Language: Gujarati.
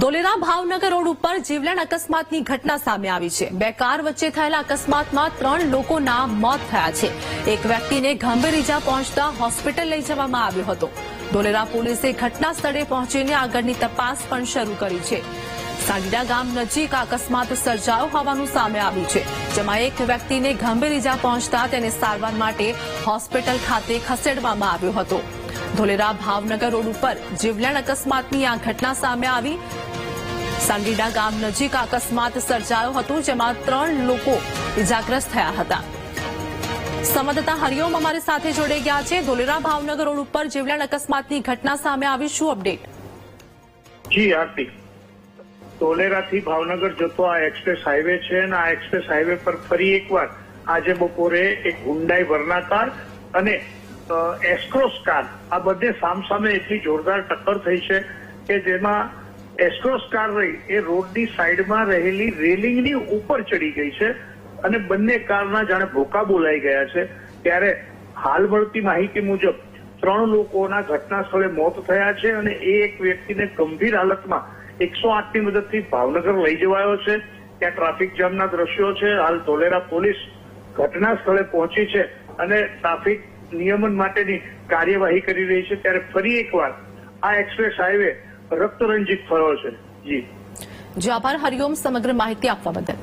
ધોલેરા ભાવનગર રોડ ઉપર જીવલેણ અકસ્માતની ઘટના સામે આવી છે। બે કાર વચ્ચે થયેલા અકસ્માતમાં 3 લોકોના મોત થયા છે। એક વ્યક્તિને ગંભીર ઈજા પહોંચતા હોસ્પિટલ લઈ જવામાં આવ્યો હતો। ધોલેરા પોલીસે ઘટના સ્થળે પહોંચીને આગળની તપાસ પણ શરૂ કરી છે। સાંડીડા ગામ નજીક અકસ્માત સર્જાયો હોવાનું સામે આવ્યું છે, જેમાં એક વ્યક્તિને ગંભીર ઈજા પહોંચતા તેને સારવાર માટે હોસ્પિટલ ખાતે ખસેડવામાં આવ્યો હતો। ધોલેરા ભાવનગર રોડ ઉપર જીવલેણ અકસ્માતની આ ઘટના સામે આવી। સાંડીડા ગામ નજીક અકસ્માત સર્જાયો હતો, જેમાં 3 લોકો ઇજાગ્રસ્ત થયા હતા। સંવાદદાતા હરિઓમ અમારી સાથે જોડાઈ ગયા છે। ધોલેરા ભાવનગર રોડ ઉપર જીવલેણ અકસ્માતની ઘટના સામે આવી, શું અપડેટ? જી આરતી, ધોલેરાથી ભાવનગર જતો આ એક્સપ્રેસ હાઈવે છે અને આ એક્સપ્રેસ હાઈવે પર ફરી એકવાર આજે બપોરે એક હુન્ડાઈ વર્ના કાર અને એસ્ક્રોસ કાર આ બધે સામસામે એટલી જોરદાર ટક્કર થઈ છે કે જેમાં એસ્ક્રોસ કાર રહી એ રોડની સાઈડમાં રહેલી રેલિંગની ઉપર ચડી ગઈ છે અને બંને કારના જાણે ભોકા બોલાઈ ગયા છે। ત્યારે હાલ મળતી માહિતી મુજબ 3 લોકોના ઘટના સ્થળે મોત થયા છે અને એક વ્યક્તિને ગંભીર હાલતમાં 108ની મદદથી ભાવનગર લઈ જવાયો છે। ત્યાં ટ્રાફિક જામના દ્રશ્યો છે। હાલ ધોલેરા પોલીસ ઘટના સ્થળે પહોંચી છે અને ટ્રાફિક નિયમન માટેની કાર્યવાહી કરી રહી છે। ત્યારે ફરી એકવાર આ એક્સપ્રેસ હાઈવે રક્તરંજિત થયો છે। જી આભાર હરિઓમ સમગ્ર માહિતી આપવા બદલ।